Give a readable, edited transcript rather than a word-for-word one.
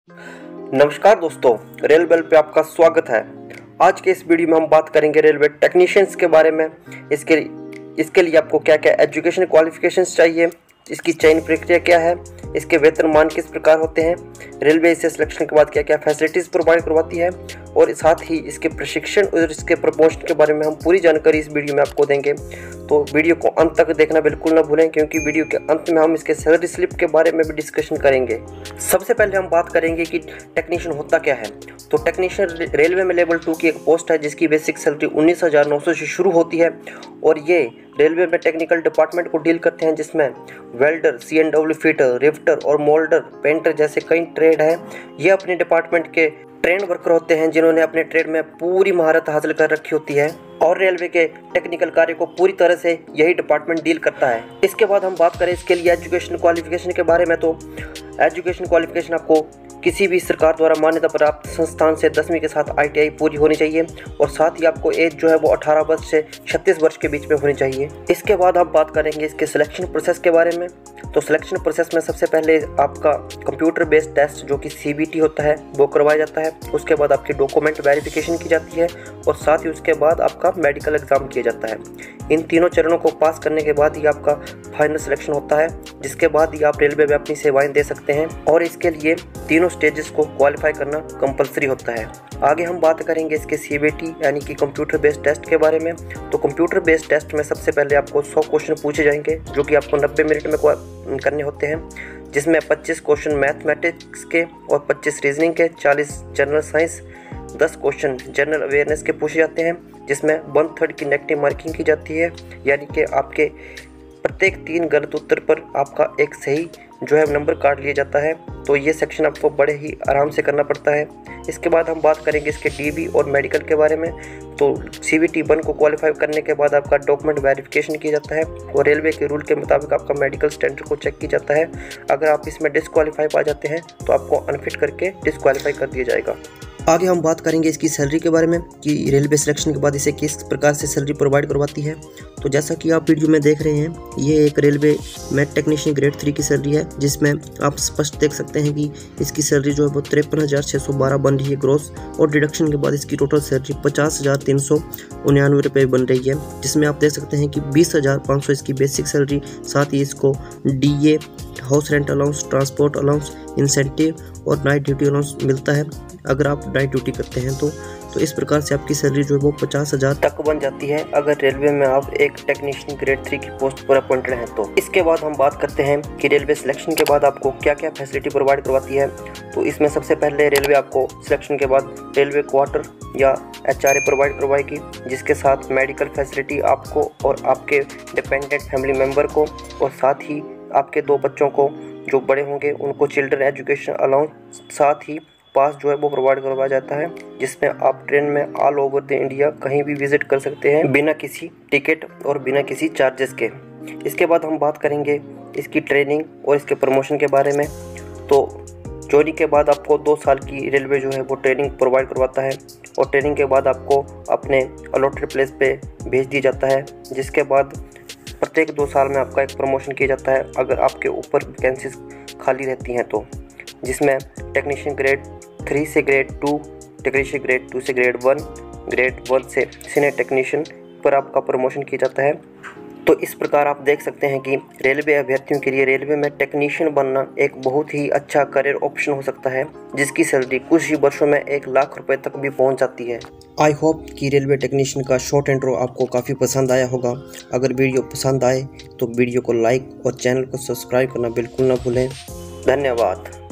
नमस्कार दोस्तों, rail bell पे आपका स्वागत है। आज के इस वीडियो में हम बात करेंगे रेलवे टेक्नीशियंस के बारे में। इसके लिए आपको क्या क्या एजुकेशन क्वालिफिकेशंस चाहिए, इसकी चयन प्रक्रिया क्या है, इसके वेतन मान किस प्रकार होते हैं, रेलवे इसे सिलेक्शन के बाद क्या क्या फैसिलिटीज़ प्रोवाइड करवाती है और साथ ही इसके प्रशिक्षण और इसके प्रमोशन के बारे में हम पूरी जानकारी इस वीडियो में आपको देंगे। तो वीडियो को अंत तक देखना बिल्कुल ना भूलें, क्योंकि वीडियो के अंत में हम इसके सैलरी स्लिप के बारे में भी डिस्कशन करेंगे। सबसे पहले हम बात करेंगे कि टेक्नीशियन होता क्या है। तो टेक्नीशियन रेलवे में लेवल 2 की एक पोस्ट है जिसकी बेसिक सैलरी 19,900 से शुरू होती है और ये रेलवे में टेक्निकल डिपार्टमेंट को डील करते हैं, जिसमें वेल्डर, C&W फिटर, रिफ्टर और मोल्डर, पेंटर जैसे कई ट्रेड हैं। ये अपने डिपार्टमेंट के ट्रेन वर्कर होते हैं जिन्होंने अपने ट्रेड में पूरी महारत हासिल कर रखी होती है और रेलवे के टेक्निकल कार्य को पूरी तरह से यही डिपार्टमेंट डील करता है। इसके बाद हम बात करें इसके लिए एजुकेशन क्वालिफिकेशन के बारे में, तो एजुकेशन क्वालिफिकेशन आपको किसी भी सरकार द्वारा मान्यता प्राप्त संस्थान से 10वीं के साथ ITI पूरी होनी चाहिए और साथ ही आपको एज जो है वो 18 वर्ष से 36 वर्ष के बीच में होनी चाहिए। इसके बाद हम बात करेंगे इसके सिलेक्शन प्रोसेस के बारे में। तो सिलेक्शन प्रोसेस में सबसे पहले आपका कंप्यूटर बेस्ड टेस्ट जो कि CBT होता है वो करवाया जाता है। उसके बाद आपकी डॉक्यूमेंट वेरिफिकेशन की जाती है और साथ ही उसके बाद आपका मेडिकल एग्जाम किया जाता है। इन तीनों चरणों को पास करने के बाद ही आपका फाइनल सिलेक्शन होता है, जिसके बाद ही आप रेलवे में अपनी सेवाएं दे सकते हैं और इसके लिए तीनों स्टेजेस को क्वालिफाई करना कंपलसरी होता है। आगे हम बात करेंगे इसके CBT यानी कि कंप्यूटर बेस्ड टेस्ट के बारे में। तो कंप्यूटर बेस्ड टेस्ट में सबसे पहले आपको 100 क्वेश्चन पूछे जाएंगे जो कि आपको 90 मिनट में करने होते हैं, जिसमें 25 क्वेश्चन मैथमेटिक्स के और 25 रीजनिंग के, 40 general science, 10 question general awareness के पूछे जाते हैं, जिसमें 1/3 की नेगेटिव मार्किंग की जाती है, यानी कि आपके प्रत्येक 3 गलत उत्तर पर आपका एक सही जो है नंबर काट लिया जाता है। तो ये सेक्शन आपको बड़े ही आराम से करना पड़ता है। इसके बाद हम बात करेंगे इसके DB और मेडिकल के बारे में। तो CBT 1 को क्वालिफाई करने के बाद आपका डॉक्यूमेंट वेरिफिकेशन किया जाता है और रेलवे के रूल के मुताबिक आपका मेडिकल स्टैंडर्ड को चेक किया जाता है। अगर आप इसमें डिस्क्वालीफाई पा जाते हैं तो आपको अनफिट करके डिस्क्वालीफाई कर दिया जाएगा। आगे हम बात करेंगे इसकी सैलरी के बारे में कि रेलवे सिलेक्शन के बाद इसे किस प्रकार से सैलरी प्रोवाइड करवाती है। तो जैसा कि आप वीडियो में देख रहे हैं, ये एक रेलवे में टेक्नीशियन ग्रेड 3 की सैलरी है, जिसमें आप स्पष्ट देख सकते हैं कि इसकी सैलरी जो है वो 53,612 बन रही है ग्रोस, और डिडक्शन के बाद इसकी टोटल सैलरी 50,399 रुपये बन रही है, जिसमें आप देख सकते हैं कि 20,500 इसकी बेसिक सैलरी, साथ ही इसको DA, house rent allowance, transport allowance, incentive और नाइट ड्यूटी अलाउंस मिलता है अगर आप नाइट ड्यूटी करते हैं तो इस प्रकार से आपकी सैलरी जो है वो 50,000 तक बन जाती है अगर रेलवे में आप एक टेक्नीशियन ग्रेड 3 की पोस्ट पर अपॉइंटेड हैं तो। इसके बाद हम बात करते हैं कि रेलवे सिलेक्शन के बाद आपको क्या क्या फैसिलिटी प्रोवाइड करवाती है। तो इसमें सबसे पहले रेलवे आपको सिलेक्शन के बाद रेलवे क्वार्टर या HRA प्रोवाइड करवाएगी, जिसके साथ मेडिकल फैसिलिटी आपको और आपके डिपेंडेंट फैमिली मेम्बर को, और साथ ही आपके 2 बच्चों को जो बड़े होंगे उनको चिल्ड्रन एजुकेशन अलाउंस, साथ ही पास जो है वो प्रोवाइड करवाया जाता है, जिसमें आप ट्रेन में ऑल ओवर द इंडिया कहीं भी विजिट कर सकते हैं बिना किसी टिकट और बिना किसी चार्जेस के। इसके बाद हम बात करेंगे इसकी ट्रेनिंग और इसके प्रमोशन के बारे में। तो ज्वाइनिंग के बाद आपको 2 साल की रेलवे जो है वो ट्रेनिंग प्रोवाइड करवाता है और ट्रेनिंग के बाद आपको अपने अलॉटेड प्लेस पे भेज दिया जाता है, जिसके बाद प्रत्येक 2 साल में आपका एक प्रमोशन किया जाता है अगर आपके ऊपर वैकेंसीज खाली रहती हैं तो, जिसमें टेक्नीशियन ग्रेड 3 से ग्रेड 2, टेक्नीशियन ग्रेड 2 से ग्रेड 1, ग्रेड 1 से सीनियर टेक्नीशियन पर आपका प्रमोशन किया जाता है। तो इस प्रकार आप देख सकते हैं कि रेलवे अभ्यर्थियों के लिए रेलवे में टेक्नीशियन बनना एक बहुत ही अच्छा करियर ऑप्शन हो सकता है, जिसकी सैलरी कुछ ही वर्षों में 1 लाख रुपए तक भी पहुंच जाती है। आई होप कि रेलवे टेक्नीशियन का शॉर्ट इंट्रो आपको काफ़ी पसंद आया होगा। अगर वीडियो पसंद आए तो वीडियो को लाइक और चैनल को सब्सक्राइब करना बिल्कुल ना भूलें। धन्यवाद।